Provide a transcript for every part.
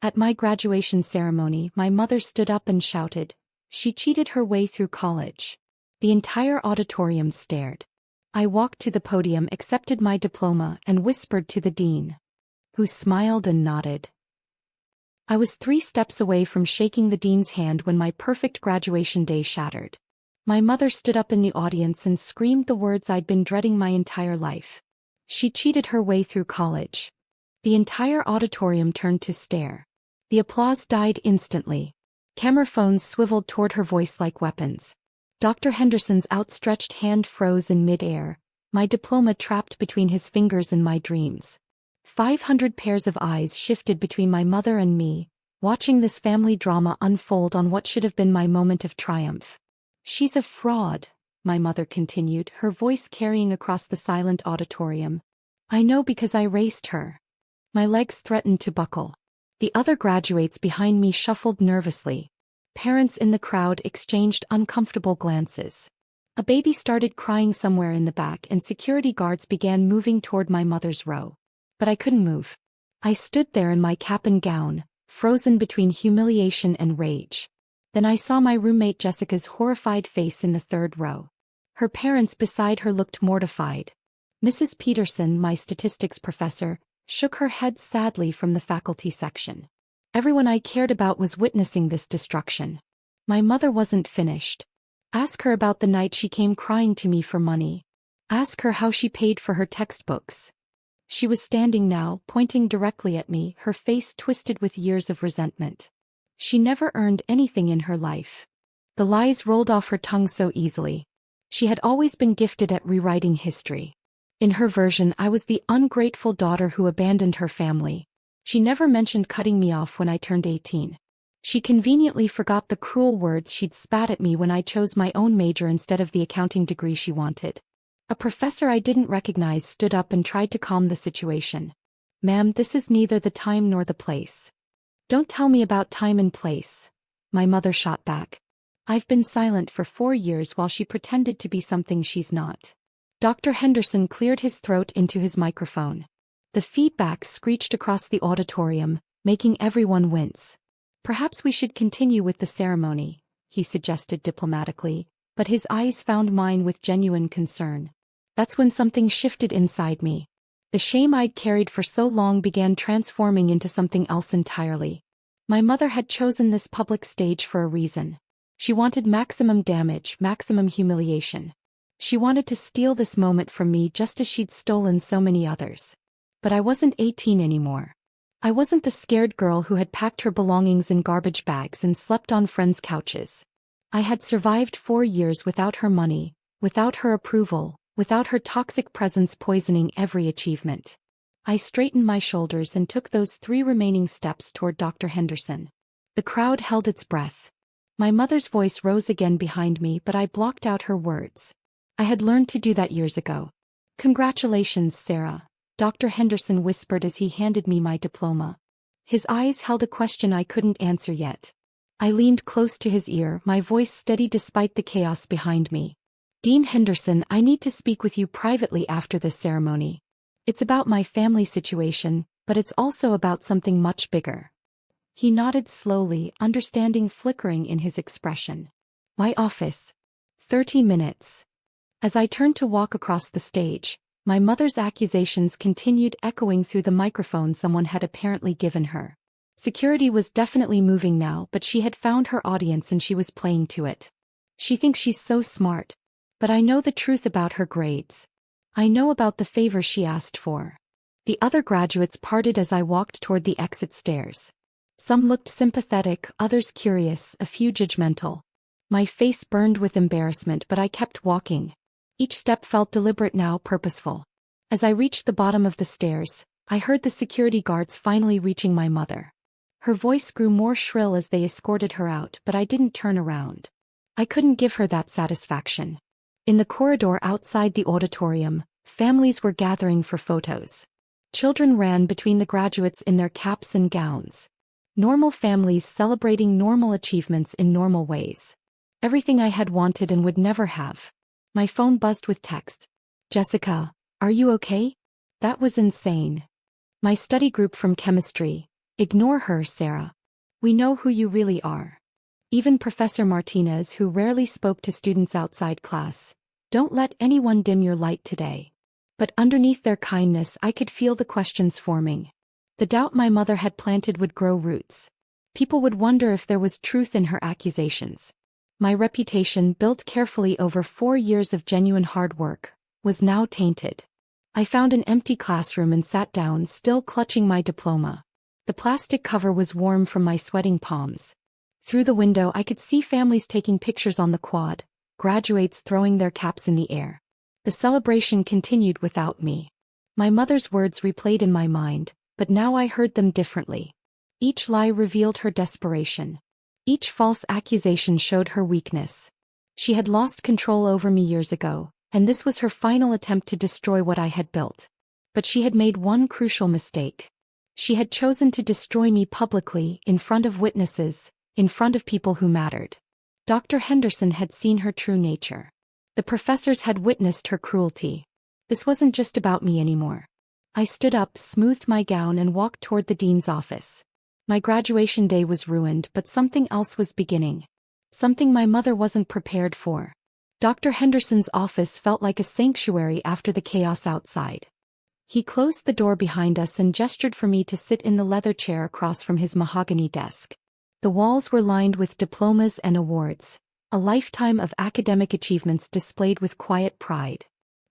At my graduation ceremony, my mother stood up and shouted, "She cheated her way through college." The entire auditorium stared. I walked to the podium, accepted my diploma, and whispered to the dean, who smiled and nodded. I was 3 steps away from shaking the dean's hand when my perfect graduation day shattered. My mother stood up in the audience and screamed the words I'd been dreading my entire life. She cheated her way through college. The entire auditorium turned to stare. The applause died instantly. Camera phones swiveled toward her voice like weapons. Dr. Henderson's outstretched hand froze in mid-air, my diploma trapped between his fingers and my dreams. 500 pairs of eyes shifted between my mother and me, watching this family drama unfold on what should have been my moment of triumph. "She's a fraud," my mother continued, her voice carrying across the silent auditorium. "I know because I raced her." My legs threatened to buckle. The other graduates behind me shuffled nervously. Parents in the crowd exchanged uncomfortable glances. A baby started crying somewhere in the back and security guards began moving toward my mother's row. But I couldn't move. I stood there in my cap and gown, frozen between humiliation and rage. Then I saw my roommate Jessica's horrified face in the 3rd row. Her parents beside her looked mortified. Mrs. Peterson, my statistics professor, shook her head sadly from the faculty section. Everyone I cared about was witnessing this destruction. My mother wasn't finished. Ask her about the night she came crying to me for money. Ask her how she paid for her textbooks. She was standing now, pointing directly at me, her face twisted with years of resentment. She never earned anything in her life. The lies rolled off her tongue so easily. She had always been gifted at rewriting history. In her version, I was the ungrateful daughter who abandoned her family. She never mentioned cutting me off when I turned 18. She conveniently forgot the cruel words she'd spat at me when I chose my own major instead of the accounting degree she wanted. A professor I didn't recognize stood up and tried to calm the situation. "Ma'am, this is neither the time nor the place." "Don't tell me about time and place," my mother shot back. "I've been silent for 4 years while she pretended to be something she's not." Dr. Henderson cleared his throat into his microphone. The feedback screeched across the auditorium, making everyone wince. "Perhaps we should continue with the ceremony," he suggested diplomatically, but his eyes found mine with genuine concern. That's when something shifted inside me. The shame I'd carried for so long began transforming into something else entirely. My mother had chosen this public stage for a reason. She wanted maximum damage, maximum humiliation. She wanted to steal this moment from me just as she'd stolen so many others. But I wasn't 18 anymore. I wasn't the scared girl who had packed her belongings in garbage bags and slept on friends' couches. I had survived 4 years without her money, without her approval, without her toxic presence poisoning every achievement. I straightened my shoulders and took those 3 remaining steps toward Dr. Henderson. The crowd held its breath. My mother's voice rose again behind me, but I blocked out her words. I had learned to do that years ago. "Congratulations, Sarah," Dr. Henderson whispered as he handed me my diploma. His eyes held a question I couldn't answer yet. I leaned close to his ear, my voice steady despite the chaos behind me. "Dean Henderson, I need to speak with you privately after this ceremony. It's about my family situation, but it's also about something much bigger." He nodded slowly, understanding flickering in his expression. "My office. 30 minutes." As I turned to walk across the stage, my mother's accusations continued echoing through the microphone someone had apparently given her. Security was definitely moving now, but she had found her audience and she was playing to it. "She thinks she's so smart. But I know the truth about her grades. I know about the favor she asked for." The other graduates parted as I walked toward the exit stairs. Some looked sympathetic, others curious, a few judgmental. My face burned with embarrassment, but I kept walking. Each step felt deliberate now, purposeful. As I reached the bottom of the stairs, I heard the security guards finally reaching my mother. Her voice grew more shrill as they escorted her out, but I didn't turn around. I couldn't give her that satisfaction. In the corridor outside the auditorium, families were gathering for photos. Children ran between the graduates in their caps and gowns. Normal families celebrating normal achievements in normal ways. Everything I had wanted and would never have. My phone buzzed with text. "Jessica, are you okay?" That was insane. My study group from chemistry, Ignore her, Sarah. We know who you really are. Even Professor Martinez, who rarely spoke to students outside class. Don't let anyone dim your light today. But underneath their kindness, I could feel the questions forming. The doubt my mother had planted would grow roots. People would wonder if there was truth in her accusations. My reputation, built carefully over 4 years of genuine hard work, was now tainted. I found an empty classroom and sat down, still clutching my diploma. The plastic cover was warm from my sweating palms. Through the window I could see families taking pictures on the quad, graduates throwing their caps in the air. The celebration continued without me. My mother's words replayed in my mind, but now I heard them differently. Each lie revealed her desperation. Each false accusation showed her weakness. She had lost control over me years ago, and this was her final attempt to destroy what I had built. But she had made one crucial mistake. She had chosen to destroy me publicly, in front of witnesses, in front of people who mattered. Dr. Henderson had seen her true nature. The professors had witnessed her cruelty. This wasn't just about me anymore. I stood up, smoothed my gown, and walked toward the dean's office. My graduation day was ruined, but something else was beginning. Something my mother wasn't prepared for. Dr. Henderson's office felt like a sanctuary after the chaos outside. He closed the door behind us and gestured for me to sit in the leather chair across from his mahogany desk. The walls were lined with diplomas and awards, a lifetime of academic achievements displayed with quiet pride.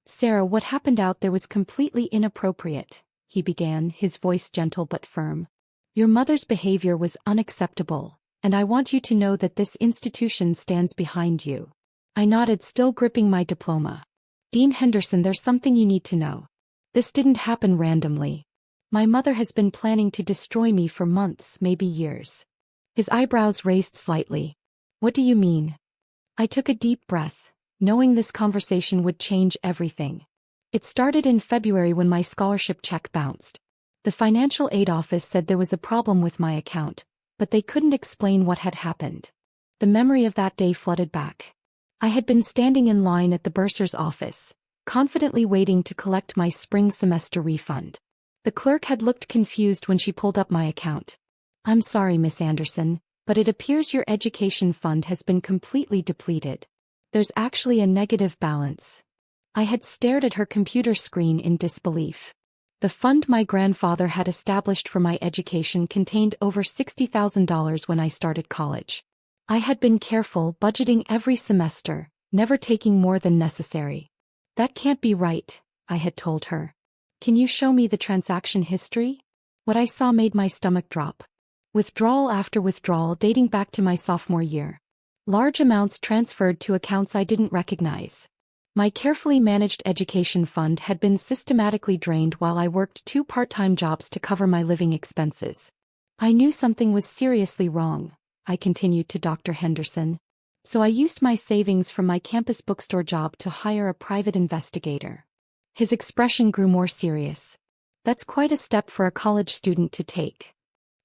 "Sarah, what happened out there was completely inappropriate," he began, his voice gentle but firm. "Your mother's behavior was unacceptable, and I want you to know that this institution stands behind you." I nodded, still gripping my diploma. "Dean Henderson, there's something you need to know. This didn't happen randomly. My mother has been planning to destroy me for months, maybe years." His eyebrows raised slightly. "What do you mean?" I took a deep breath, knowing this conversation would change everything. It started in February when my scholarship check bounced. The financial aid office said there was a problem with my account, but they couldn't explain what had happened. The memory of that day flooded back. I had been standing in line at the bursar's office, confidently waiting to collect my spring semester refund. The clerk had looked confused when she pulled up my account. "I'm sorry, Miss Anderson, but it appears your education fund has been completely depleted. There's actually a negative balance." I had stared at her computer screen in disbelief. The fund my grandfather had established for my education contained over $60,000 when I started college. I had been careful, budgeting every semester, never taking more than necessary. "That can't be right," I had told her. "Can you show me the transaction history?" What I saw made my stomach drop. Withdrawal after withdrawal dating back to my sophomore year. Large amounts transferred to accounts I didn't recognize. My carefully managed education fund had been systematically drained while I worked 2 part-time jobs to cover my living expenses. I knew something was seriously wrong, I continued to Dr. Henderson. So I used my savings from my campus bookstore job to hire a private investigator. His expression grew more serious. "That's quite a step for a college student to take."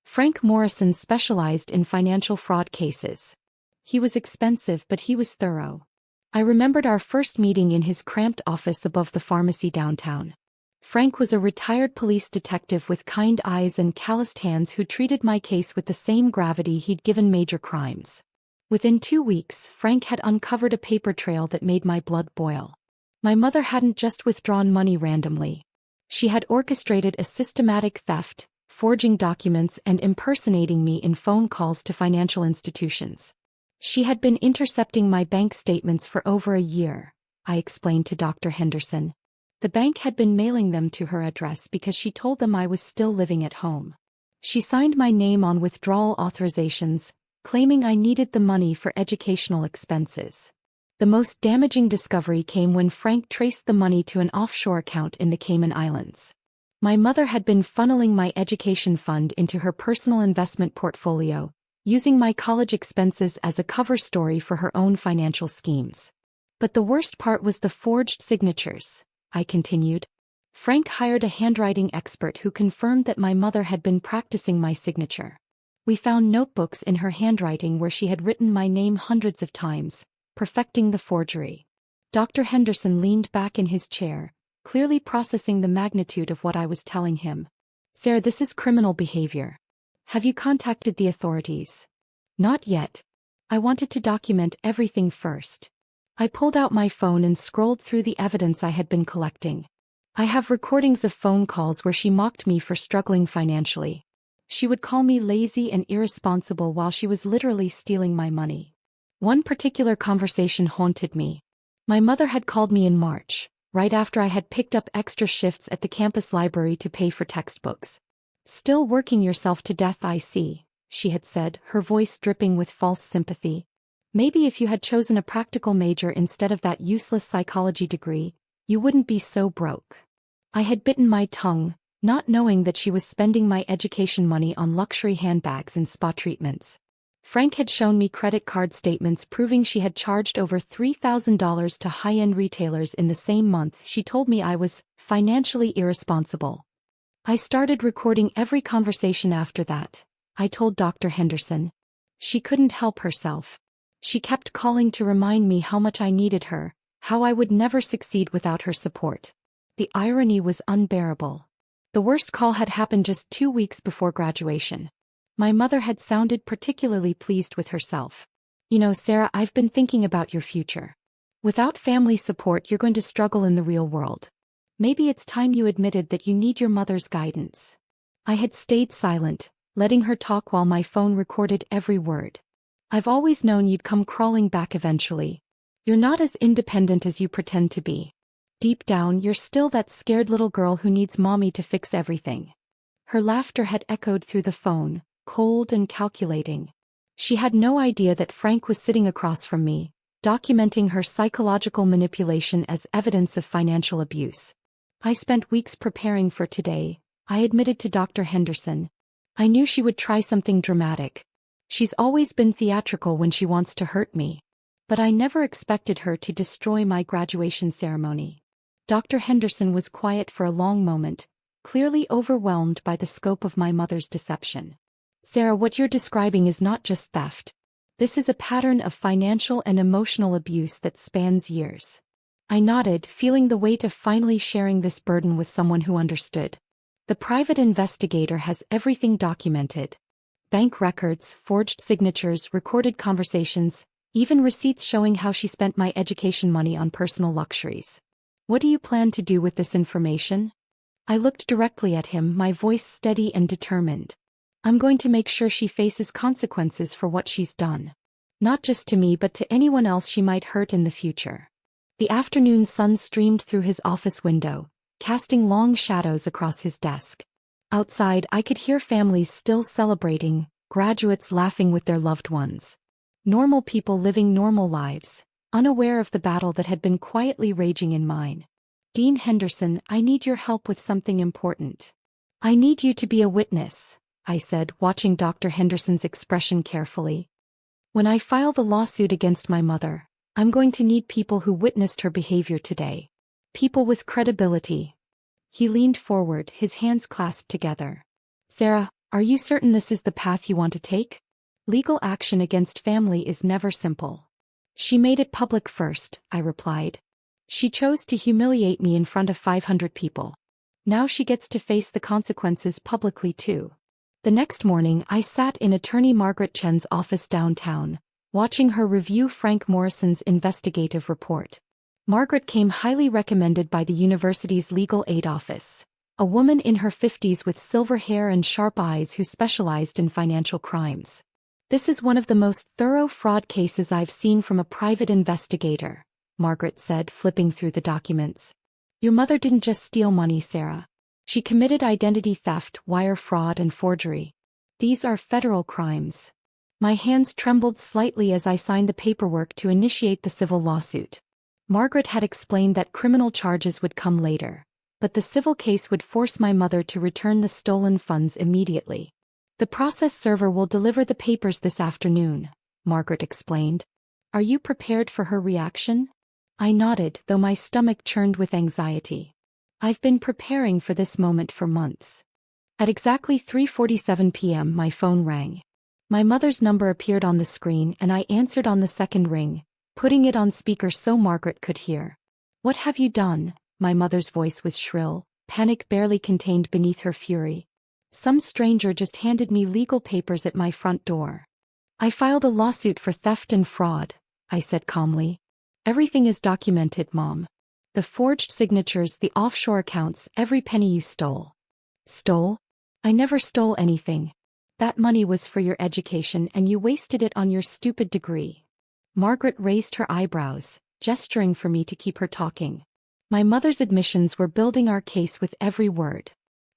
Frank Morrison specialized in financial fraud cases. He was expensive, but he was thorough. I remembered our first meeting in his cramped office above the pharmacy downtown. Frank was a retired police detective with kind eyes and calloused hands who treated my case with the same gravity he'd given major crimes. Within 2 weeks, Frank had uncovered a paper trail that made my blood boil. My mother hadn't just withdrawn money randomly. She had orchestrated a systematic theft, forging documents and impersonating me in phone calls to financial institutions. She had been intercepting my bank statements for over a year, I explained to Dr. Henderson. The bank had been mailing them to her address because she told them I was still living at home. She signed my name on withdrawal authorizations, claiming I needed the money for educational expenses. The most damaging discovery came when Frank traced the money to an offshore account in the Cayman Islands. My mother had been funneling my education fund into her personal investment portfolio, using my college expenses as a cover story for her own financial schemes. But the worst part was the forged signatures, I continued. Frank hired a handwriting expert who confirmed that my mother had been practicing my signature. We found notebooks in her handwriting where she had written my name hundreds of times, perfecting the forgery. Dr. Henderson leaned back in his chair, clearly processing the magnitude of what I was telling him. "Sarah, this is criminal behavior. Have you contacted the authorities? Not yet. I wanted to document everything first. I pulled out my phone and scrolled through the evidence I had been collecting. I have recordings of phone calls where she mocked me for struggling financially. She would call me lazy and irresponsible while she was literally stealing my money. One particular conversation haunted me. My mother had called me in March, right after I had picked up extra shifts at the campus library to pay for textbooks. "Still working yourself to death, I see," she had said, her voice dripping with false sympathy. "Maybe if you had chosen a practical major instead of that useless psychology degree, you wouldn't be so broke." I had bitten my tongue, not knowing that she was spending my education money on luxury handbags and spa treatments. Frank had shown me credit card statements proving she had charged over $3,000 to high-end retailers in the same month. She told me I was financially irresponsible. I started recording every conversation after that. I told Dr. Henderson. She couldn't help herself. She kept calling to remind me how much I needed her, how I would never succeed without her support. The irony was unbearable. The worst call had happened just 2 weeks before graduation. My mother had sounded particularly pleased with herself. "You know, Sarah, I've been thinking about your future. Without family support, you're going to struggle in the real world. Maybe it's time you admitted that you need your mother's guidance." I had stayed silent, letting her talk while my phone recorded every word. "I've always known you'd come crawling back eventually. You're not as independent as you pretend to be. Deep down, you're still that scared little girl who needs mommy to fix everything." Her laughter had echoed through the phone, cold and calculating. She had no idea that Frank was sitting across from me, documenting her psychological manipulation as evidence of financial abuse. "I spent weeks preparing for today," I admitted to Dr. Henderson. "I knew she would try something dramatic. She's always been theatrical when she wants to hurt me. But I never expected her to destroy my graduation ceremony." Dr. Henderson was quiet for a long moment, clearly overwhelmed by the scope of my mother's deception. "Sarah, what you're describing is not just theft. This is a pattern of financial and emotional abuse that spans years." I nodded, feeling the weight of finally sharing this burden with someone who understood. "The private investigator has everything documented. Bank records, forged signatures, recorded conversations, even receipts showing how she spent my education money on personal luxuries. What do you plan to do with this information?" I looked directly at him, my voice steady and determined. "I'm going to make sure she faces consequences for what she's done. Not just to me but to anyone else she might hurt in the future." The afternoon sun streamed through his office window, casting long shadows across his desk. Outside, I could hear families still celebrating, graduates laughing with their loved ones. Normal people living normal lives, unaware of the battle that had been quietly raging in mine. "Dean Henderson, I need your help with something important." "I need you to be a witness," I said, watching Dr. Henderson's expression carefully. "When I file the lawsuit against my mother, I'm going to need people who witnessed her behavior today. People with credibility." He leaned forward, his hands clasped together. "Sarah, are you certain this is the path you want to take? Legal action against family is never simple." "She made it public first," I replied. "She chose to humiliate me in front of 500 people. Now she gets to face the consequences publicly too." The next morning, I sat in attorney Margaret Chen's office downtown, watching her review Frank Morrison's investigative report. Margaret came highly recommended by the university's legal aid office, a woman in her 50s with silver hair and sharp eyes who specialized in financial crimes. "This is one of the most thorough fraud cases I've seen from a private investigator," Margaret said, flipping through the documents. "Your mother didn't just steal money, Sarah. She committed identity theft, wire fraud, and forgery. These are federal crimes." My hands trembled slightly as I signed the paperwork to initiate the civil lawsuit. Margaret had explained that criminal charges would come later, but the civil case would force my mother to return the stolen funds immediately. "The process server will deliver the papers this afternoon," Margaret explained. "Are you prepared for her reaction?" I nodded, though my stomach churned with anxiety. I've been preparing for this moment for months. At exactly 3:47 p.m. my phone rang. My mother's number appeared on the screen and I answered on the second ring, putting it on speaker so Margaret could hear. "What have you done?" My mother's voice was shrill, panic barely contained beneath her fury. Some stranger just handed me legal papers at my front door. I filed a lawsuit for theft and fraud, I said calmly. Everything is documented, Mom. The forged signatures, the offshore accounts, every penny you stole. Stole? I never stole anything. That money was for your education and you wasted it on your stupid degree. Margaret raised her eyebrows, gesturing for me to keep her talking. My mother's admissions were building our case with every word.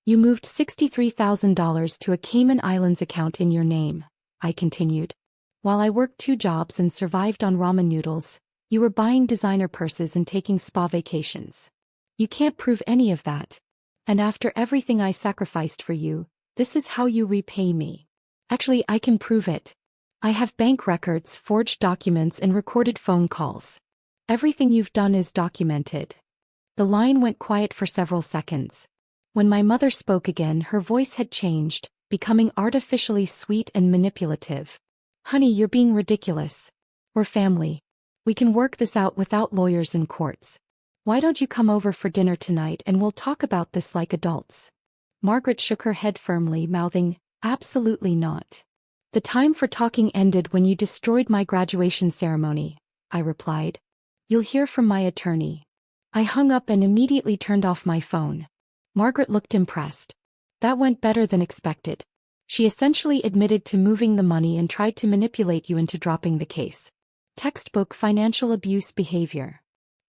You moved $63,000 to a Cayman Islands account in your name, I continued. While I worked 2 jobs and survived on ramen noodles, you were buying designer purses and taking spa vacations. You can't prove any of that. And after everything I sacrificed for you, this is how you repay me. Actually, I can prove it. I have bank records, forged documents, and recorded phone calls. Everything you've done is documented. The line went quiet for several seconds. When my mother spoke again, her voice had changed, becoming artificially sweet and manipulative. Honey, you're being ridiculous. We're family. We can work this out without lawyers and courts. Why don't you come over for dinner tonight and we'll talk about this like adults? Margaret shook her head firmly, mouthing, absolutely not. The time for talking ended when you destroyed my graduation ceremony, I replied. You'll hear from my attorney. I hung up and immediately turned off my phone. Margaret looked impressed. That went better than expected. She essentially admitted to moving the money and tried to manipulate you into dropping the case. Textbook financial abuse behavior.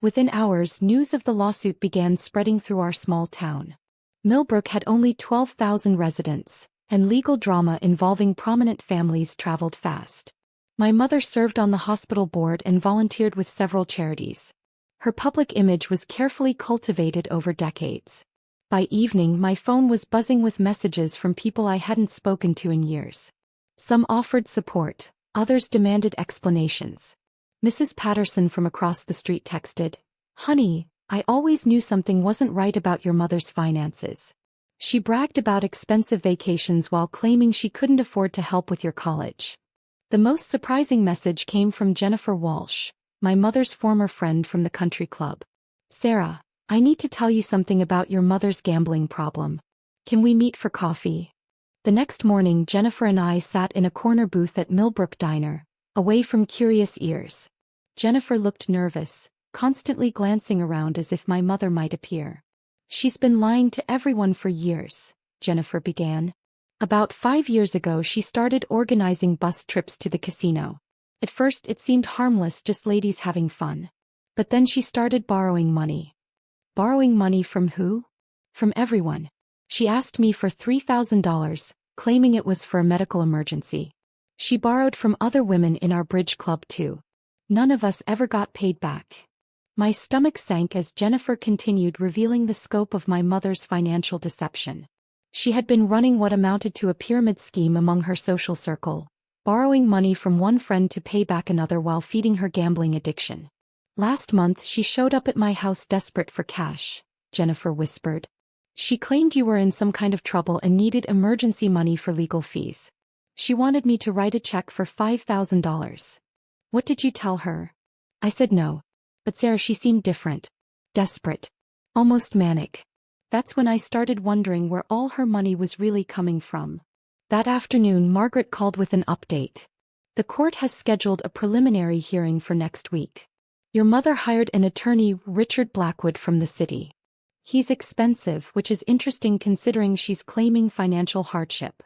Within hours, news of the lawsuit began spreading through our small town. Millbrook had only 12,000 residents, and legal drama involving prominent families traveled fast. My mother served on the hospital board and volunteered with several charities. Her public image was carefully cultivated over decades. By evening, my phone was buzzing with messages from people I hadn't spoken to in years. Some offered support, others demanded explanations. Mrs. Patterson from across the street texted, "Honey, I always knew something wasn't right about your mother's finances." She bragged about expensive vacations while claiming she couldn't afford to help with your college. The most surprising message came from Jennifer Walsh, my mother's former friend from the country club. "Sarah, I need to tell you something about your mother's gambling problem. Can we meet for coffee?" The next morning, Jennifer and I sat in a corner booth at Millbrook Diner, away from curious ears. Jennifer looked nervous, constantly glancing around as if my mother might appear. "She's been lying to everyone for years," Jennifer began. "About 5 years ago she started organizing bus trips to the casino. At first it seemed harmless, just ladies having fun. But then she started borrowing money." "Borrowing money from who?" "From everyone. She asked me for $3,000, claiming it was for a medical emergency. She borrowed from other women in our bridge club too. None of us ever got paid back." My stomach sank as Jennifer continued, revealing the scope of my mother's financial deception. She had been running what amounted to a pyramid scheme among her social circle, borrowing money from one friend to pay back another while feeding her gambling addiction. "Last month she showed up at my house desperate for cash," Jennifer whispered. "She claimed you were in some kind of trouble and needed emergency money for legal fees. She wanted me to write a check for $5,000. What did you tell her?" I said no. But Sarah, she seemed different. Desperate. Almost manic. That's when I started wondering where all her money was really coming from. That afternoon, Margaret called with an update. "The court has scheduled a preliminary hearing for next week. Your mother hired an attorney, Richard Blackwood, from the city. He's expensive, which is interesting considering she's claiming financial hardship.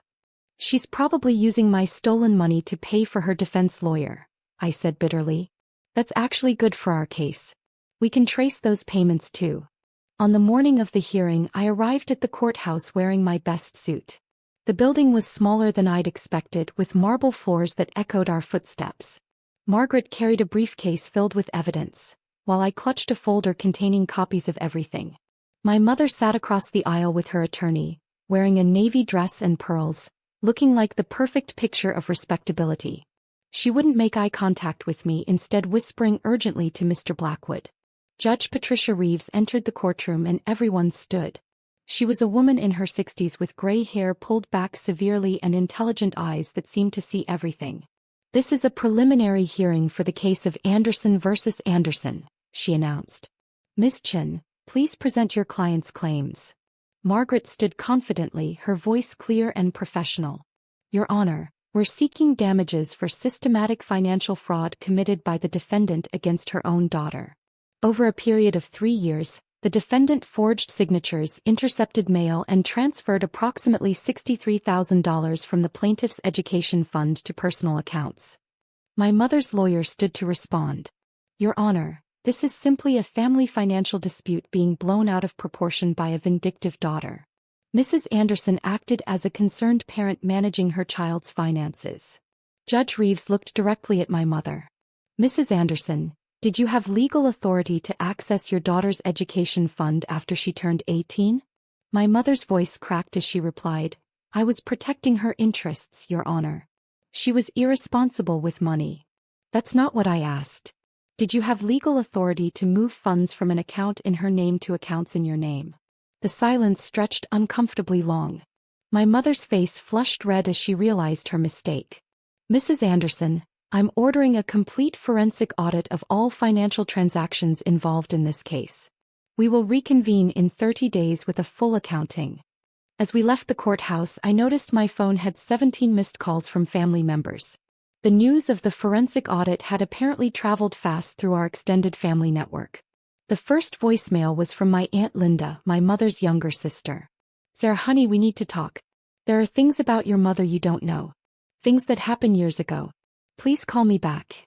She's probably using my stolen money to pay for her defense lawyer," I said bitterly. "That's actually good for our case. We can trace those payments too." On the morning of the hearing, I arrived at the courthouse wearing my best suit. The building was smaller than I'd expected, with marble floors that echoed our footsteps. Margaret carried a briefcase filled with evidence, while I clutched a folder containing copies of everything. My mother sat across the aisle with her attorney, wearing a navy dress and pearls, looking like the perfect picture of respectability. She wouldn't make eye contact with me, instead whispering urgently to Mr. Blackwood. Judge Patricia Reeves entered the courtroom and everyone stood. She was a woman in her 60s with gray hair pulled back severely and intelligent eyes that seemed to see everything. "This is a preliminary hearing for the case of Anderson versus Anderson," she announced. "Ms. Chen, please present your client's claims." Margaret stood confidently, her voice clear and professional. Your Honor, we're seeking damages for systematic financial fraud committed by the defendant against her own daughter. Over a period of 3 years, the defendant forged signatures, intercepted mail, and transferred approximately $63,000 from the plaintiff's education fund to personal accounts. My mother's lawyer stood to respond. Your Honor, this is simply a family financial dispute being blown out of proportion by a vindictive daughter. Mrs. Anderson acted as a concerned parent managing her child's finances. Judge Reeves looked directly at my mother. Mrs. Anderson, did you have legal authority to access your daughter's education fund after she turned 18? My mother's voice cracked as she replied, I was protecting her interests, Your Honor. She was irresponsible with money. That's not what I asked. Did you have legal authority to move funds from an account in her name to accounts in your name? The silence stretched uncomfortably long. My mother's face flushed red as she realized her mistake. Mrs. Anderson, I'm ordering a complete forensic audit of all financial transactions involved in this case. We will reconvene in 30 days with a full accounting. As we left the courthouse, I noticed my phone had 17 missed calls from family members. The news of the forensic audit had apparently traveled fast through our extended family network. The first voicemail was from my Aunt Linda, my mother's younger sister. Sarah, honey, we need to talk. There are things about your mother you don't know. Things that happened years ago. Please call me back.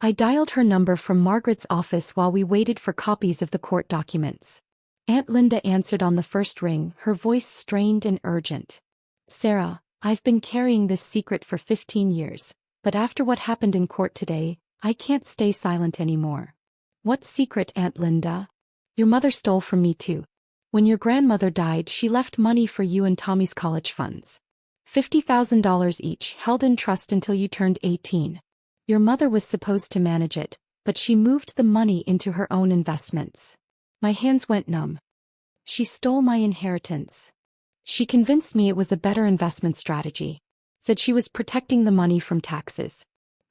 I dialed her number from Margaret's office while we waited for copies of the court documents. Aunt Linda answered on the first ring, her voice strained and urgent. Sarah, I've been carrying this secret for 15 years, but after what happened in court today, I can't stay silent anymore. What secret, Aunt Linda? Your mother stole from me too. When your grandmother died, she left money for you and Tommy's college funds. $50,000 each, held in trust until you turned 18. Your mother was supposed to manage it, but she moved the money into her own investments. My hands went numb. She stole my inheritance. She convinced me it was a better investment strategy. Said she was protecting the money from taxes.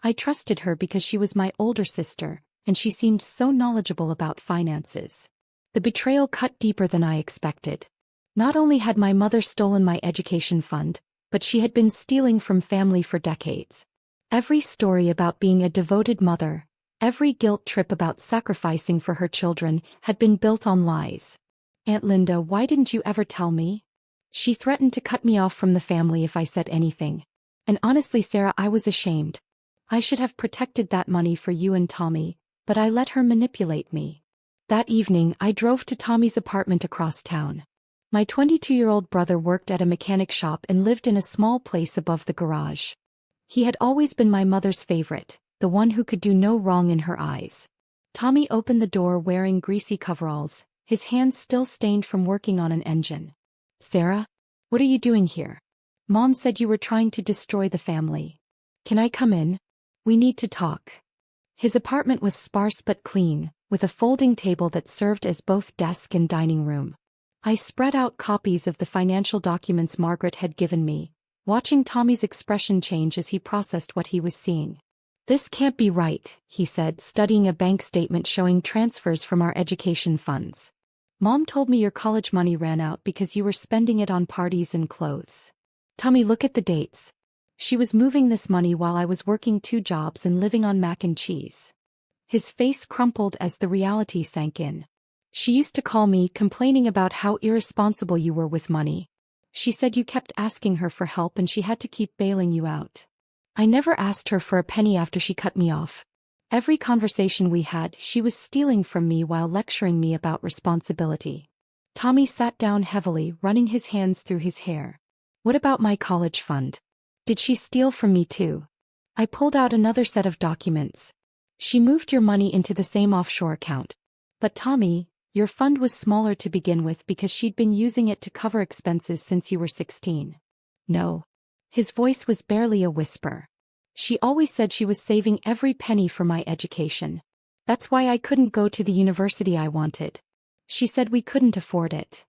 I trusted her because she was my older sister, and she seemed so knowledgeable about finances. The betrayal cut deeper than I expected. Not only had my mother stolen my education fund, but she had been stealing from family for decades. Every story about being a devoted mother, every guilt trip about sacrificing for her children, had been built on lies. Aunt Linda, why didn't you ever tell me? She threatened to cut me off from the family if I said anything. And honestly, Sarah, I was ashamed. I should have protected that money for you and Tommy, but I let her manipulate me. That evening, I drove to Tommy's apartment across town. My 22-year-old brother worked at a mechanic shop and lived in a small place above the garage. He had always been my mother's favorite, the one who could do no wrong in her eyes. Tommy opened the door wearing greasy coveralls, his hands still stained from working on an engine. Sarah? What are you doing here? Mom said you were trying to destroy the family. Can I come in? We need to talk. His apartment was sparse but clean, with a folding table that served as both desk and dining room. I spread out copies of the financial documents Margaret had given me, watching Tommy's expression change as he processed what he was seeing. This can't be right, he said, studying a bank statement showing transfers from our education funds. Mom told me your college money ran out because you were spending it on parties and clothes. Tommy, look at the dates. She was moving this money while I was working 2 jobs and living on mac and cheese. His face crumpled as the reality sank in. She used to call me, complaining about how irresponsible you were with money. She said you kept asking her for help and she had to keep bailing you out. I never asked her for a penny after she cut me off. Every conversation we had, she was stealing from me while lecturing me about responsibility. Tommy sat down heavily, running his hands through his hair. What about my college fund? Did she steal from me too? I pulled out another set of documents. She moved your money into the same offshore account. But Tommy, your fund was smaller to begin with because she'd been using it to cover expenses since you were 16. No. His voice was barely a whisper. She always said she was saving every penny for my education. That's why I couldn't go to the university I wanted. She said we couldn't afford it.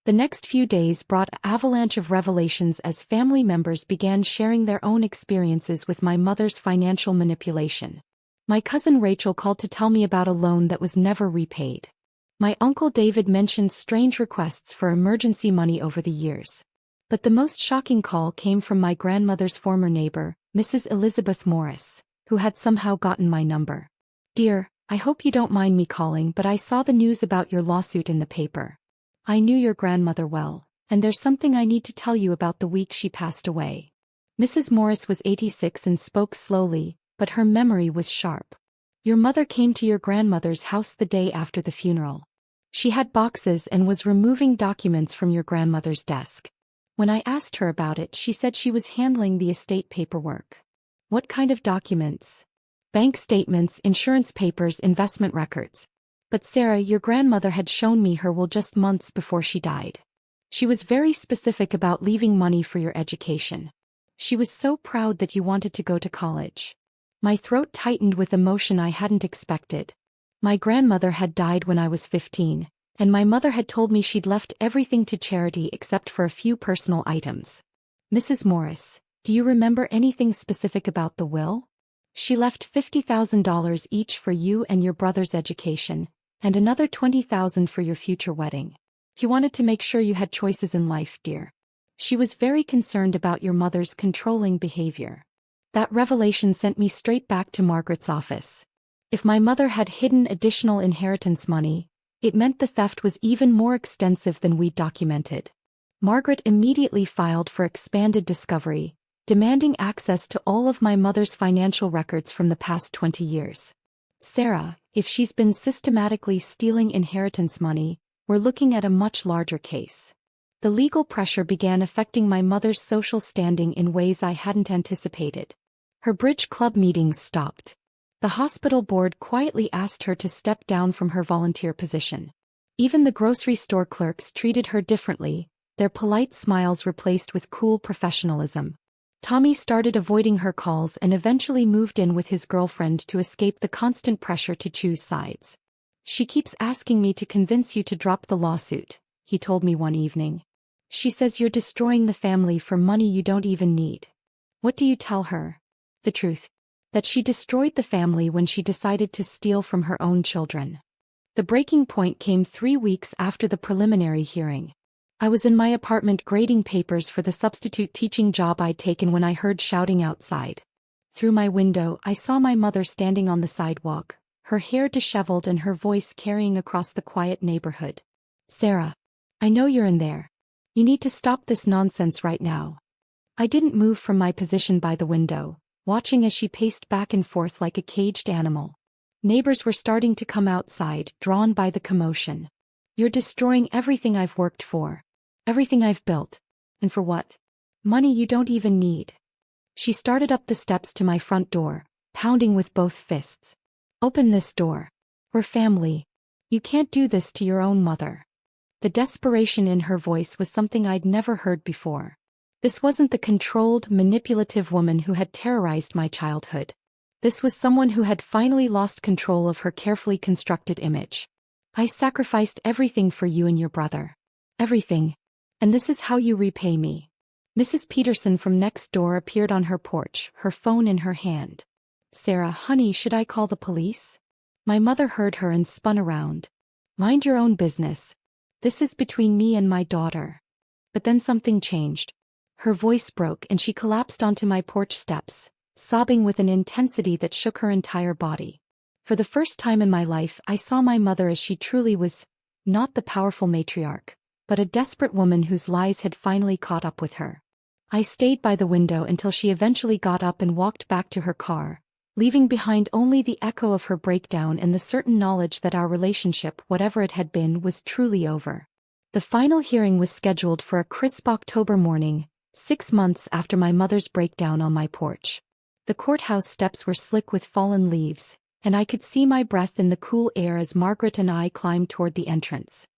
The next few days brought an avalanche of revelations as family members began sharing their own experiences with my mother's financial manipulation. My cousin Rachel called to tell me about a loan that was never repaid. My Uncle David mentioned strange requests for emergency money over the years. But the most shocking call came from my grandmother's former neighbor, Mrs. Elizabeth Morris, who had somehow gotten my number. "Dear, I hope you don't mind me calling, but I saw the news about your lawsuit in the paper. I knew your grandmother well, and there's something I need to tell you about the week she passed away." Mrs. Morris was 86 and spoke slowly, but her memory was sharp. "Your mother came to your grandmother's house the day after the funeral. She had boxes and was removing documents from your grandmother's desk. When I asked her about it, she said she was handling the estate paperwork." "What kind of documents?" "Bank statements, insurance papers, investment records." "But Sarah, your grandmother had shown me her will just months before she died. She was very specific about leaving money for your education. She was so proud that you wanted to go to college." My throat tightened with emotion I hadn't expected. My grandmother had died when I was 15, and my mother had told me she'd left everything to charity except for a few personal items. "Mrs. Morris, do you remember anything specific about the will?" "She left $50,000 each for you and your brother's education, and another $20,000 for your future wedding. He wanted to make sure you had choices in life, dear. She was very concerned about your mother's controlling behavior." That revelation sent me straight back to Margaret's office. If my mother had hidden additional inheritance money, it meant the theft was even more extensive than we'd documented. Margaret immediately filed for expanded discovery, demanding access to all of my mother's financial records from the past 20 years. "Sarah, if she's been systematically stealing inheritance money, we're looking at a much larger case." The legal pressure began affecting my mother's social standing in ways I hadn't anticipated. Her bridge club meetings stopped. The hospital board quietly asked her to step down from her volunteer position. Even the grocery store clerks treated her differently, their polite smiles replaced with cool professionalism. Tommy started avoiding her calls and eventually moved in with his girlfriend to escape the constant pressure to choose sides. "She keeps asking me to convince you to drop the lawsuit," he told me one evening. "She says you're destroying the family for money you don't even need." "What do you tell her?" "The truth. That she destroyed the family when she decided to steal from her own children." The breaking point came 3 weeks after the preliminary hearing. I was in my apartment grading papers for the substitute teaching job I'd taken when I heard shouting outside. Through my window, I saw my mother standing on the sidewalk, her hair disheveled and her voice carrying across the quiet neighborhood. "Sarah, I know you're in there. You need to stop this nonsense right now." I didn't move from my position by the window, watching as she paced back and forth like a caged animal. Neighbors were starting to come outside, drawn by the commotion. "You're destroying everything I've worked for. Everything I've built. And for what? Money you don't even need." She started up the steps to my front door, pounding with both fists. "Open this door. We're family. You can't do this to your own mother." The desperation in her voice was something I'd never heard before. This wasn't the controlled, manipulative woman who had terrorized my childhood. This was someone who had finally lost control of her carefully constructed image. "I sacrificed everything for you and your brother. Everything. And this is how you repay me." Mrs. Peterson from next door appeared on her porch, her phone in her hand. "Sarah, honey, should I call the police?" My mother heard her and spun around. "Mind your own business. This is between me and my daughter." But then something changed. Her voice broke and she collapsed onto my porch steps, sobbing with an intensity that shook her entire body. For the first time in my life, I saw my mother as she truly was, not the powerful matriarch, but a desperate woman whose lies had finally caught up with her. I stayed by the window until she eventually got up and walked back to her car, leaving behind only the echo of her breakdown and the certain knowledge that our relationship, whatever it had been, was truly over. The final hearing was scheduled for a crisp October morning, 6 months after my mother's breakdown on my porch. The courthouse steps were slick with fallen leaves, and I could see my breath in the cool air as Margaret and I climbed toward the entrance.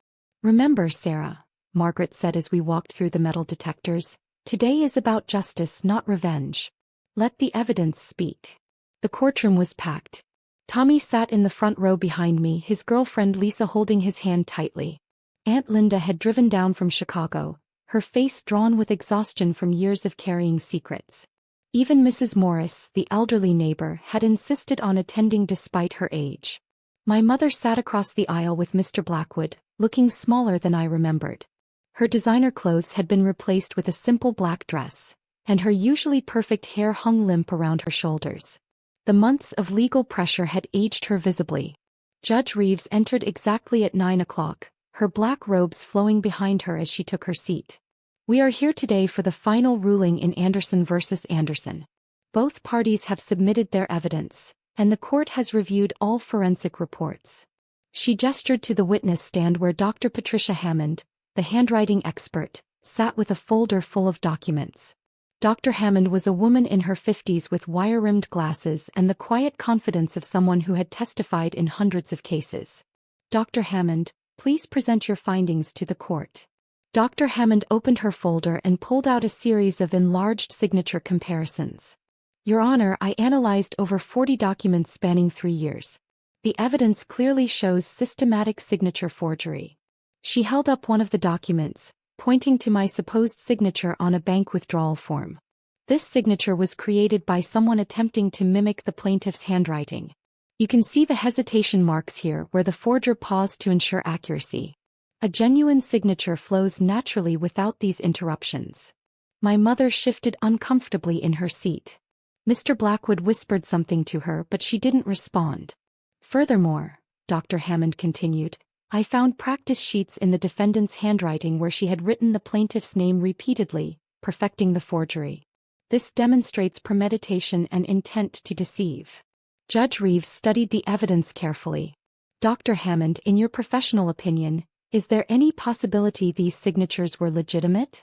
"Remember, Sarah," Margaret said as we walked through the metal detectors, "today is about justice, not revenge. Let the evidence speak." The courtroom was packed. Tommy sat in the front row behind me, his girlfriend Lisa holding his hand tightly. Aunt Linda had driven down from Chicago, her face drawn with exhaustion from years of carrying secrets. Even Mrs. Morris, the elderly neighbor, had insisted on attending despite her age. My mother sat across the aisle with Mr. Blackwood, looking smaller than I remembered. Her designer clothes had been replaced with a simple black dress, and her usually perfect hair hung limp around her shoulders. The months of legal pressure had aged her visibly. Judge Reeves entered exactly at 9 o'clock, her black robes flowing behind her as she took her seat. We are here today for the final ruling in Anderson versus Anderson. Both parties have submitted their evidence, and the court has reviewed all forensic reports. She gestured to the witness stand where Dr. Patricia Hammond, the handwriting expert, sat with a folder full of documents. Dr. Hammond was a woman in her 50s with wire-rimmed glasses and the quiet confidence of someone who had testified in hundreds of cases. Dr. Hammond, please present your findings to the court. Dr. Hammond opened her folder and pulled out a series of enlarged signature comparisons. Your Honor, I analyzed over 40 documents spanning 3 years. The evidence clearly shows systematic signature forgery. She held up one of the documents, pointing to my supposed signature on a bank withdrawal form. This signature was created by someone attempting to mimic the plaintiff's handwriting. You can see the hesitation marks here where the forger paused to ensure accuracy. A genuine signature flows naturally without these interruptions. My mother shifted uncomfortably in her seat. Mr. Blackwood whispered something to her, but she didn't respond. Furthermore, Dr. Hammond continued, I found practice sheets in the defendant's handwriting where she had written the plaintiff's name repeatedly, perfecting the forgery. This demonstrates premeditation and intent to deceive. Judge Reeves studied the evidence carefully. Dr. Hammond, in your professional opinion, is there any possibility these signatures were legitimate?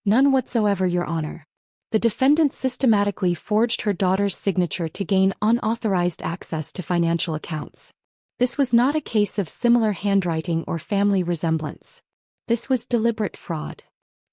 None whatsoever, Your Honor. The defendant systematically forged her daughter's signature to gain unauthorized access to financial accounts. This was not a case of similar handwriting or family resemblance. This was deliberate fraud.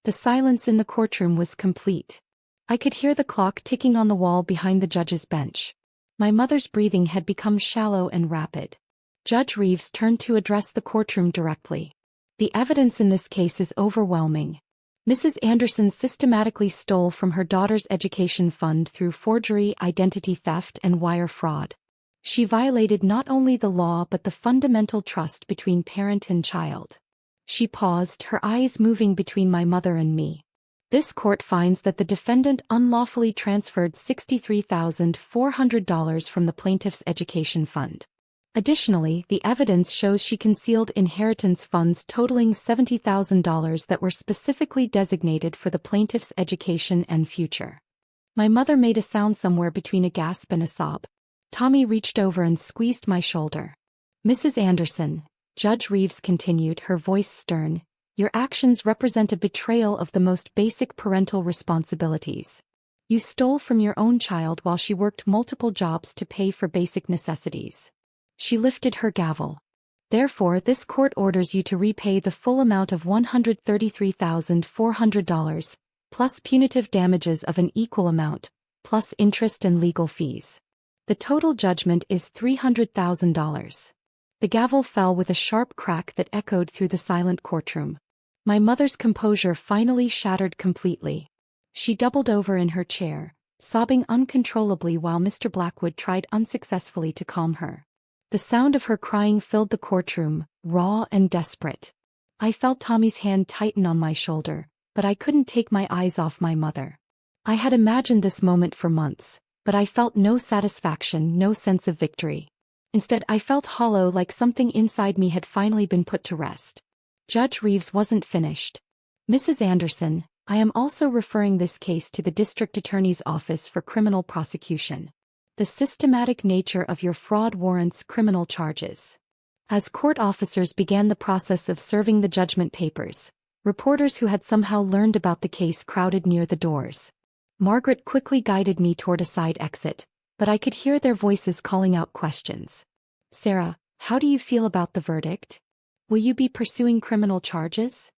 The silence in the courtroom was complete. I could hear the clock ticking on the wall behind the judge's bench. My mother's breathing had become shallow and rapid. Judge Reeves turned to address the courtroom directly. The evidence in this case is overwhelming. Mrs. Anderson systematically stole from her daughter's education fund through forgery, identity theft, and wire fraud. She violated not only the law but the fundamental trust between parent and child. She paused, her eyes moving between my mother and me. This court finds that the defendant unlawfully transferred $63,400 from the plaintiff's education fund. Additionally, the evidence shows she concealed inheritance funds totaling $70,000 that were specifically designated for the plaintiff's education and future. My mother made a sound somewhere between a gasp and a sob. Tommy reached over and squeezed my shoulder. Mrs. Anderson, Judge Reeves continued, her voice stern, your actions represent a betrayal of the most basic parental responsibilities. You stole from your own child while she worked multiple jobs to pay for basic necessities. She lifted her gavel. Therefore, this court orders you to repay the full amount of $133,400, plus punitive damages of an equal amount, plus interest and legal fees. The total judgment is $300,000. The gavel fell with a sharp crack that echoed through the silent courtroom. My mother's composure finally shattered completely. She doubled over in her chair, sobbing uncontrollably while Mr. Blackwood tried unsuccessfully to calm her. The sound of her crying filled the courtroom, raw and desperate. I felt Tommy's hand tighten on my shoulder, but I couldn't take my eyes off my mother. I had imagined this moment for months, but I felt no satisfaction, no sense of victory. Instead, I felt hollow, like something inside me had finally been put to rest. Judge Reeves wasn't finished. Mrs. Anderson, I am also referring this case to the District Attorney's Office for criminal prosecution. The systematic nature of your fraud warrants criminal charges. As court officers began the process of serving the judgment papers, reporters who had somehow learned about the case crowded near the doors. Margaret quickly guided me toward a side exit, but I could hear their voices calling out questions. Sarah, how do you feel about the verdict? Will you be pursuing criminal charges?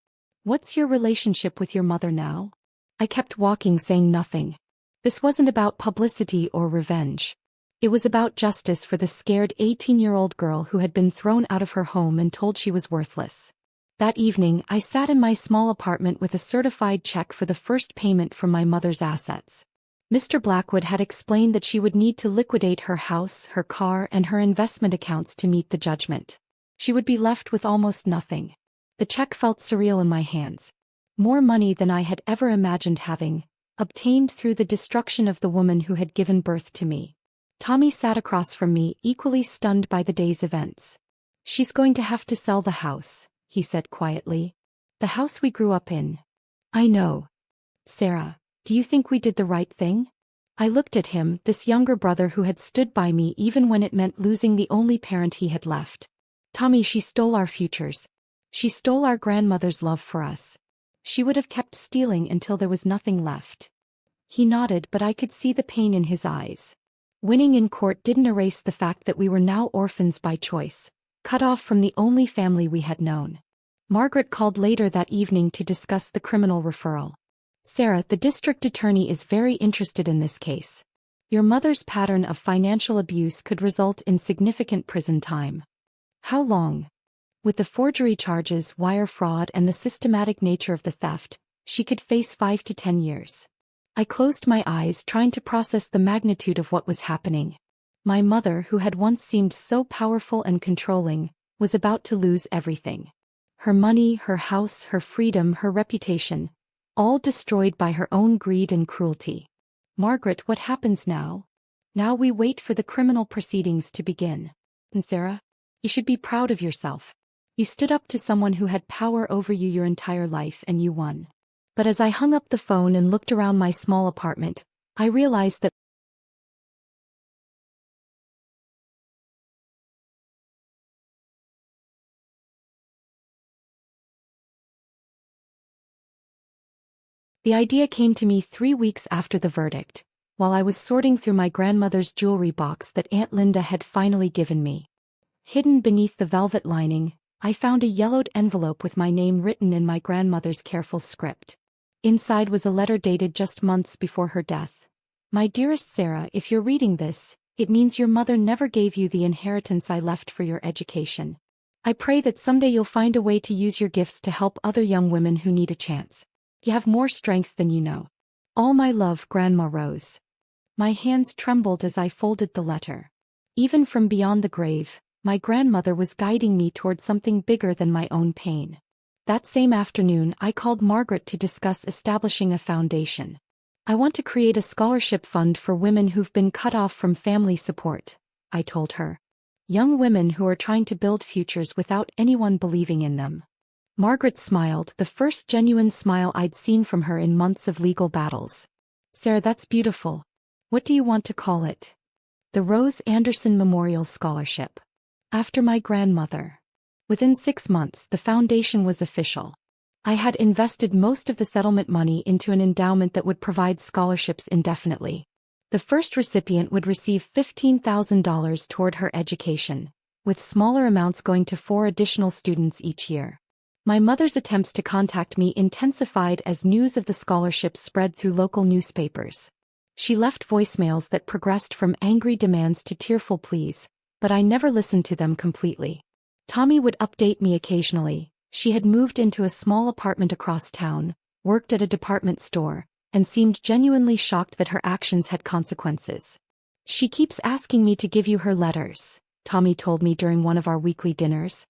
What's your relationship with your mother now? I kept walking, saying nothing. This wasn't about publicity or revenge. It was about justice for the scared 18-year-old girl who had been thrown out of her home and told she was worthless. That evening, I sat in my small apartment with a certified check for the first payment from my mother's assets. Mr. Blackwood had explained that she would need to liquidate her house, her car, and her investment accounts to meet the judgment. She would be left with almost nothing. The check felt surreal in my hands. More money than I had ever imagined having, obtained through the destruction of the woman who had given birth to me. Tommy sat across from me, equally stunned by the day's events. "She's going to have to sell the house," he said quietly. "The house we grew up in." "I know. Sarah, do you think we did the right thing?" I looked at him, this younger brother who had stood by me even when it meant losing the only parent he had left. "Tommy, she stole our futures. She stole our grandmother's love for us. She would have kept stealing until there was nothing left." He nodded, but I could see the pain in his eyes. Winning in court didn't erase the fact that we were now orphans by choice, cut off from the only family we had known. Margaret called later that evening to discuss the criminal referral. "Sarah, the district attorney is very interested in this case. Your mother's pattern of financial abuse could result in significant prison time." "How long?" "With the forgery charges, wire fraud, and the systematic nature of the theft, she could face 5 to 10 years. I closed my eyes, trying to process the magnitude of what was happening. My mother, who had once seemed so powerful and controlling, was about to lose everything. Her money, her house, her freedom, her reputation, all destroyed by her own greed and cruelty. "Margaret, what happens now?" "Now we wait for the criminal proceedings to begin. And Sarah, you should be proud of yourself. You stood up to someone who had power over you your entire life, and you won." But as I hung up the phone and looked around my small apartment, I realized that the idea came to me 3 weeks after the verdict, while I was sorting through my grandmother's jewelry box that Aunt Linda had finally given me. Hidden beneath the velvet lining, I found a yellowed envelope with my name written in my grandmother's careful script. Inside was a letter dated just months before her death. "My dearest Sarah, if you're reading this, it means your mother never gave you the inheritance I left for your education. I pray that someday you'll find a way to use your gifts to help other young women who need a chance. You have more strength than you know. All my love, Grandma Rose." My hands trembled as I folded the letter. Even from beyond the grave, my grandmother was guiding me toward something bigger than my own pain. That same afternoon, I called Margaret to discuss establishing a foundation. "I want to create a scholarship fund for women who've been cut off from family support," I told her. "Young women who are trying to build futures without anyone believing in them." Margaret smiled, the first genuine smile I'd seen from her in months of legal battles. "Sarah, that's beautiful. What do you want to call it?" "The Rose Anderson Memorial Scholarship. After my grandmother." Within 6 months, the foundation was official. I had invested most of the settlement money into an endowment that would provide scholarships indefinitely. The first recipient would receive $15,000 toward her education, with smaller amounts going to 4 additional students each year. My mother's attempts to contact me intensified as news of the scholarship spread through local newspapers. She left voicemails that progressed from angry demands to tearful pleas, but I never listened to them completely. Tommy would update me occasionally. She had moved into a small apartment across town, worked at a department store, and seemed genuinely shocked that her actions had consequences. "She keeps asking me to give you her letters," Tommy told me during one of our weekly dinners.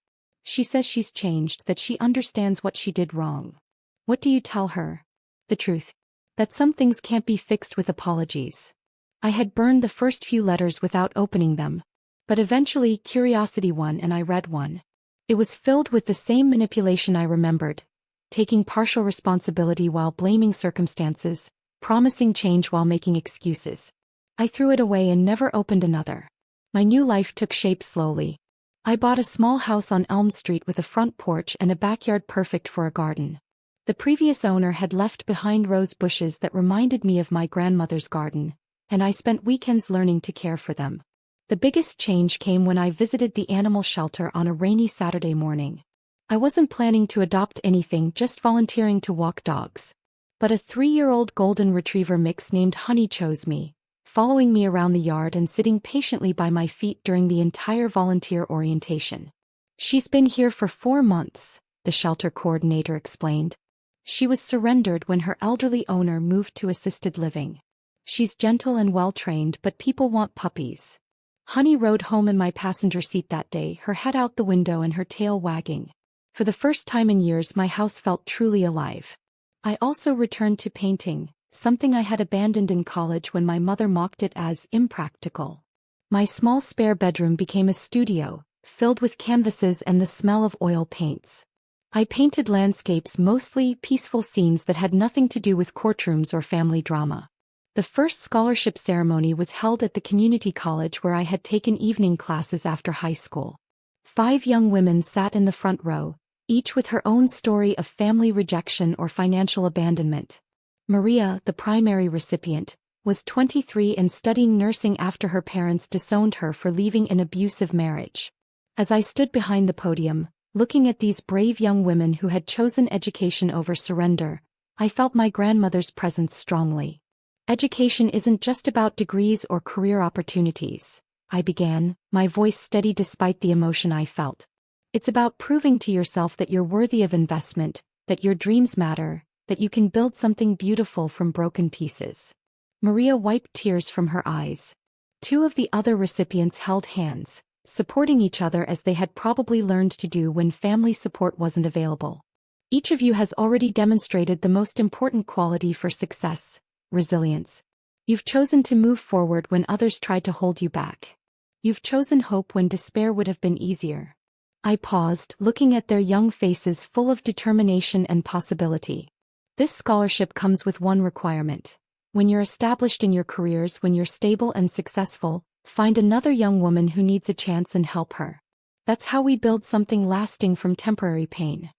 "She says she's changed, that she understands what she did wrong." "What do you tell her?" "The truth. That some things can't be fixed with apologies." I had burned the first few letters without opening them. But eventually curiosity won and I read one. It was filled with the same manipulation I remembered, taking partial responsibility while blaming circumstances, promising change while making excuses. I threw it away and never opened another. My new life took shape slowly. I bought a small house on Elm Street with a front porch and a backyard perfect for a garden. The previous owner had left behind rose bushes that reminded me of my grandmother's garden, and I spent weekends learning to care for them. The biggest change came when I visited the animal shelter on a rainy Saturday morning. I wasn't planning to adopt anything, just volunteering to walk dogs. But a 3-year-old golden retriever mix named Honey chose me, following me around the yard and sitting patiently by my feet during the entire volunteer orientation. "She's been here for 4 months, the shelter coordinator explained. "She was surrendered when her elderly owner moved to assisted living." She's gentle and well-trained, but people want puppies. Honey rode home in my passenger seat that day, her head out the window and her tail wagging. For the first time in years, my house felt truly alive. I also returned to painting, something I had abandoned in college when my mother mocked it as impractical. My small spare bedroom became a studio, filled with canvases and the smell of oil paints. I painted landscapes, mostly peaceful scenes that had nothing to do with courtrooms or family drama. The first scholarship ceremony was held at the community college where I had taken evening classes after high school. 5 young women sat in the front row, each with her own story of family rejection or financial abandonment. Maria, the primary recipient, was 23 and studying nursing after her parents disowned her for leaving an abusive marriage. As I stood behind the podium, looking at these brave young women who had chosen education over surrender, I felt my grandmother's presence strongly. Education isn't just about degrees or career opportunities, I began, my voice steady despite the emotion I felt. It's about proving to yourself that you're worthy of investment, that your dreams matter, that you can build something beautiful from broken pieces. Maria wiped tears from her eyes. 2 of the other recipients held hands, supporting each other as they had probably learned to do when family support wasn't available. Each of you has already demonstrated the most important quality for success: resilience. You've chosen to move forward when others tried to hold you back. You've chosen hope when despair would have been easier. I paused, looking at their young faces full of determination and possibility. This scholarship comes with one requirement. When you're established in your careers, when you're stable and successful, find another young woman who needs a chance and help her. That's how we build something lasting from temporary pain.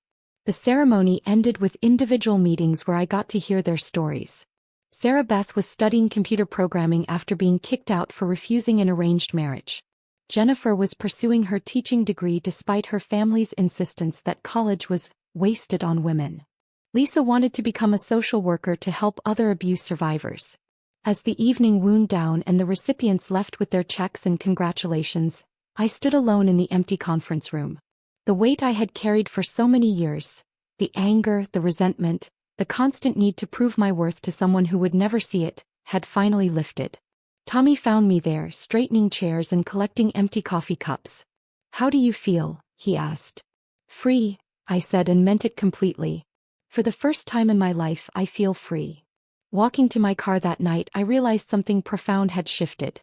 The ceremony ended with individual meetings where I got to hear their stories. Sarah Beth was studying computer programming after being kicked out for refusing an arranged marriage. Jennifer was pursuing her teaching degree despite her family's insistence that college was wasted on women. Lisa wanted to become a social worker to help other abuse survivors. As the evening wound down and the recipients left with their checks and congratulations, I stood alone in the empty conference room. The weight I had carried for so many years, the anger, the resentment, the constant need to prove my worth to someone who would never see it, had finally lifted. Tommy found me there, straightening chairs and collecting empty coffee cups. "How do you feel?" he asked. "Free," I said, and meant it completely. For the first time in my life, I feel free. Walking to my car that night, I realized something profound had shifted.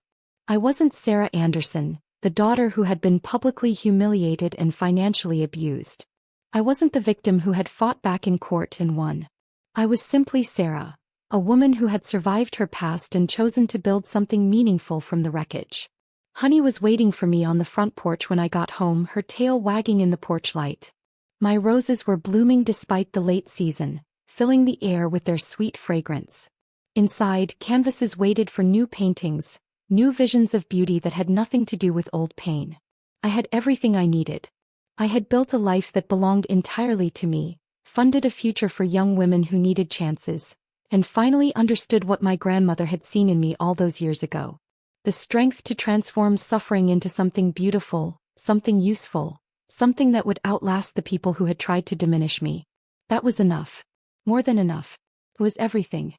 I wasn't Sarah Anderson, the daughter who had been publicly humiliated and financially abused. I wasn't the victim who had fought back in court and won. I was simply Sarah, a woman who had survived her past and chosen to build something meaningful from the wreckage. Honey was waiting for me on the front porch when I got home, her tail wagging in the porch light. My roses were blooming despite the late season, filling the air with their sweet fragrance. Inside, canvases waited for new paintings, new visions of beauty that had nothing to do with old pain. I had everything I needed. I had built a life that belonged entirely to me, funded a future for young women who needed chances, and finally understood what my grandmother had seen in me all those years ago. The strength to transform suffering into something beautiful, something useful, something that would outlast the people who had tried to diminish me. That was enough. More than enough. It was everything.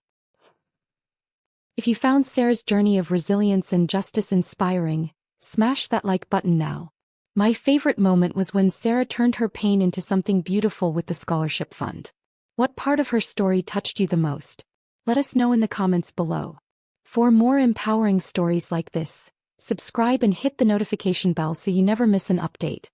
If you found Sarah's journey of resilience and justice inspiring, smash that like button now. My favorite moment was when Sarah turned her pain into something beautiful with the scholarship fund. What part of her story touched you the most? Let us know in the comments below. For more empowering stories like this, subscribe and hit the notification bell so you never miss an update.